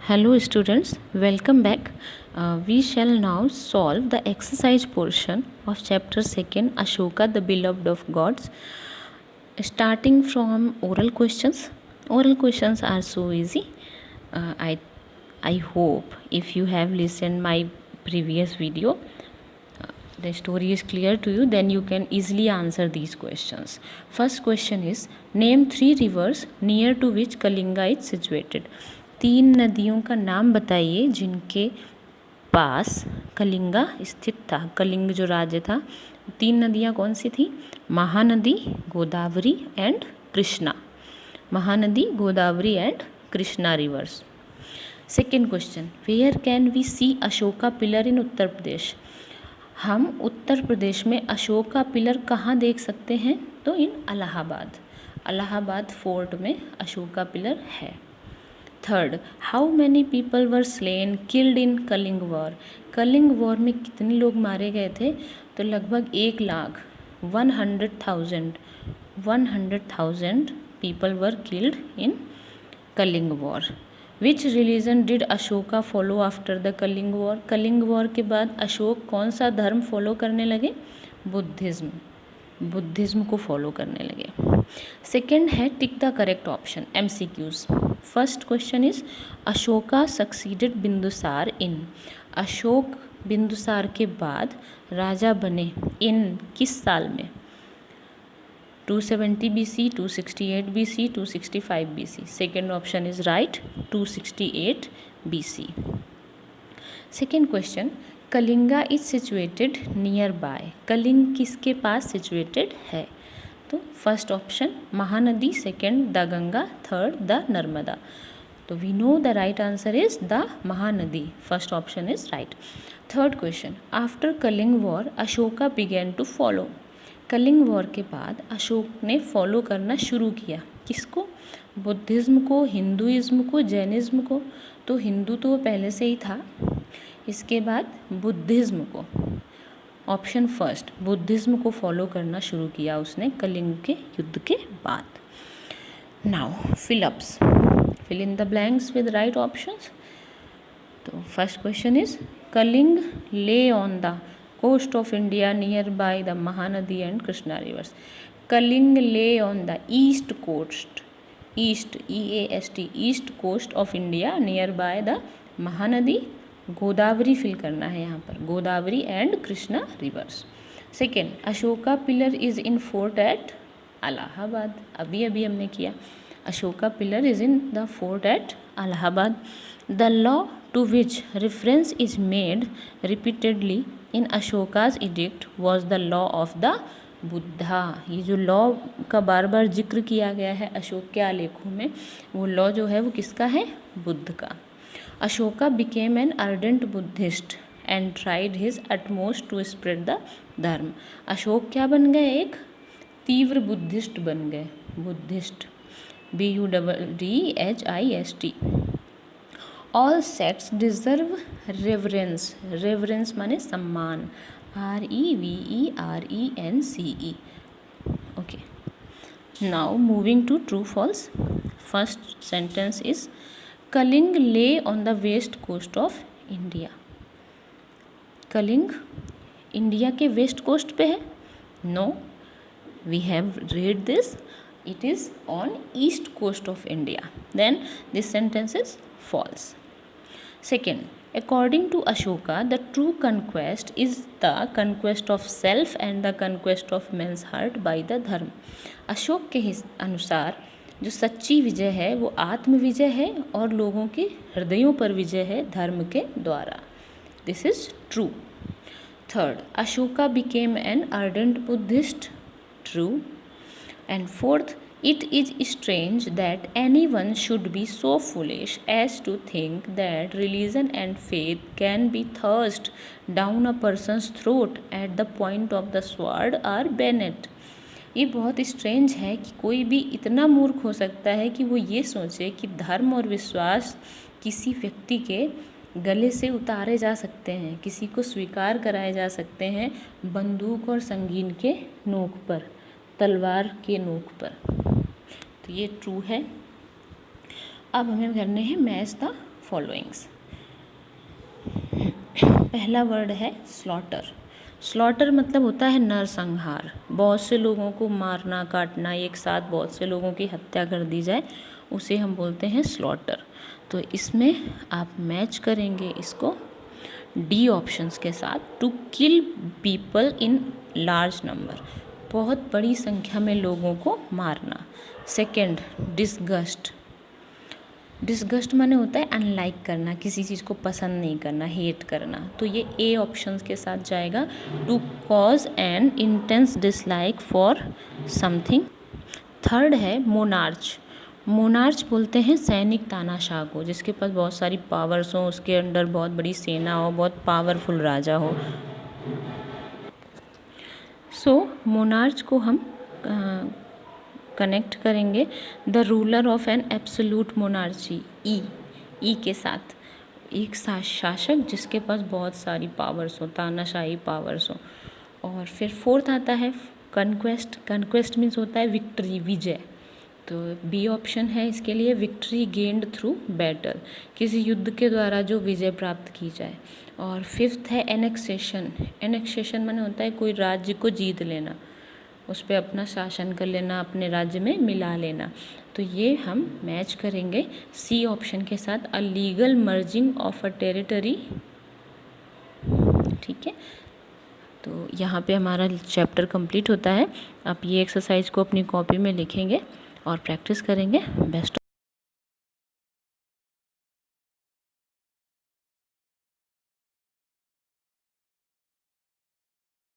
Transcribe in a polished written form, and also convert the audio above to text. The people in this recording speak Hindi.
Hello students, welcome back. We shall now solve the exercise portion of chapter 2 Ashoka the beloved of gods, starting from oral questions. Oral questions are so easy. I hope if you have listened my previous video, the story is clear to you, then you can easily answer these questions. First question is, name 3 rivers near to which Kalinga is situated. 3 नदियों का नाम बताइए जिनके पास कलिंगा स्थित था. कलिंग जो राज्य था, 3 नदियाँ कौन सी थी? Mahanadi, Godavari and Krishna. Mahanadi, Godavari and Krishna rivers. Second question, where can we see Ashoka pillar in Uttar Pradesh. हम उत्तर प्रदेश में अशोक का पिलर कहाँ देख सकते हैं? तो इन इलाहाबाद. इलाहाबाद फोर्ट में अशोक का पिलर है. Third, how many people were slain killed in Kalinga war. Kalinga war में कितने लोग मारे गए थे? तो लगभग 1,00,000, 100,000 people were killed in Kalinga war. Which religion did Ashoka follow after the Kalinga war. Kalinga war के बाद अशोक कौन सा धर्म फॉलो करने लगे? बुद्धिज्म. बुद्धिज्म को फॉलो करने लगे. सेकेंड है tick the correct option. MCQs. First question is Ashoka succeeded Bindusara in. Ashok Bindusar के बाद राजा बने इन किस साल में? 270 BC, 268 BC, 265 BC. Second option is right, 268 BC. Second question, Kalinga is situated near by. Kalinga किसके पास सिचुएटेड है? तो first option Mahanadi, second the Ganga, third the Narmada. तो we know the right answer is the Mahanadi. First option is right. Third question, after Kalinga war Ashoka began to follow. Kalinga war के बाद अशोक ने फॉलो करना शुरू किया. किसको? बुद्धिज़्म को, हिंदुइज़्म को, जैनिज़्म को. तो हिंदू तो पहले से ही था. इसके बाद बुद्धिज़्म को. ऑप्शन फर्स्ट, बुद्धिज़्म को फॉलो करना शुरू किया उसने कलिंग के युद्ध के बाद. Now fill ups, fill in the blanks with right options. तो first question is Kalinga lay on the coast of India nearby the Mahanadi and Krishna rivers. Kaling lay on the east coast, east EAST, east coast of India nearby the Mahanadi. Godavari फिल करना है यहाँ पर, Godavari and Krishna rivers. Second, Ashoka pillar is in fort at Allahabad. अभी अभी हमने किया. Ashoka pillar is in the fort at Allahabad. The law to which reference is made repeatedly in Ashoka's edict was the law of the Buddha. ये जो लॉ का बार बार जिक्र किया गया है अशोक के आलेखों में, वो लॉ जो है वो किसका है? बुद्ध का. Ashoka became an ardent Buddhist and tried his utmost to spread the dharma. Ashoka क्या बन गए? एक तीव्र बुद्धिस्ट बन गए. Buddhist, BUDDHIST. All sects deserve reverence. Reverence माने सम्मान. REVERENCE. Okay, now moving to true false. First sentence is Kalinga lay on the west coast of India. Kalinga India के वेस्ट कोस्ट पे है? No, we have read this. It is on east coast of India. Then this sentence is false. Second, according to Ashoka, the true conquest is the conquest of self and the conquest of man's heart by the dharma. Ashok के अनुसार जो सच्ची विजय है वो आत्म विजय है और लोगों के हृदयों पर विजय है धर्म के द्वारा. This is true. Third, Ashoka became an ardent Buddhist. True. And fourth, it is strange that anyone should be so foolish as to think that religion and faith can be thrust down a person's throat at the point of the sword or bayonet. ये बहुत स्ट्रेंज है कि कोई भी इतना मूर्ख हो सकता है कि वो ये सोचे कि धर्म और विश्वास किसी व्यक्ति के गले से उतारे जा सकते हैं, किसी को स्वीकार कराए जा सकते हैं बंदूक और संगीन के नोक पर, तलवार के नोक पर. तो ये ट्रू है. अब हमें करने हैं मैच द फॉलोइंग्स। पहला वर्ड है स्लॉटर। स्लॉटर मतलब होता है नरसंहार, बहुत से लोगों को मारना काटना, एक साथ बहुत से लोगों की हत्या कर दी जाए, उसे हम बोलते हैं स्लॉटर। तो इसमें आप मैच करेंगे इसको डी ऑप्शंस के साथ, to kill people in large number, बहुत बड़ी संख्या में लोगों को मारना। Second, disgust. डिसगस्ट माने होता है अनलाइक करना, किसी चीज़ को पसंद नहीं करना, हेट करना, तो ये ए ऑप्शंस के साथ जाएगा, to cause an intense dislike for something. Third है मोनार्च। मोनार्च बोलते हैं सैनिक तानाशाह को, जिसके पास बहुत सारी पावर्स हो, उसके अंडर बहुत बड़ी सेना हो, बहुत पावरफुल राजा हो। सो मोनार्च को हम कनेक्ट करेंगे the ruler of an absolute monarchy, E के साथ, एक शासक जिसके पास बहुत सारी पावर्स हो, तानाशाही पावर्स हो। और फिर फोर्थ आता है कन्क्वेस्ट। कन्क्वेस्ट मीन्स होता है विक्ट्री, विजय, तो बी ऑप्शन है इसके लिए, विक्ट्री गेन्ड थ्रू बैटल, किसी युद्ध के द्वारा जो विजय प्राप्त की जाए। और फिफ्थ है एनेक्सेशन। एनेक्सेशन माने होता है कोई राज्य को जीत लेना, उस पर अपना शासन कर लेना, अपने राज्य में मिला लेना। तो ये हम मैच करेंगे सी ऑप्शन के साथ, a legal merging of a territory. ठीक है, तो यहाँ पे हमारा चैप्टर कंप्लीट होता है। आप ये एक्सरसाइज को अपनी कॉपी में लिखेंगे और प्रैक्टिस करेंगे। बेस्ट।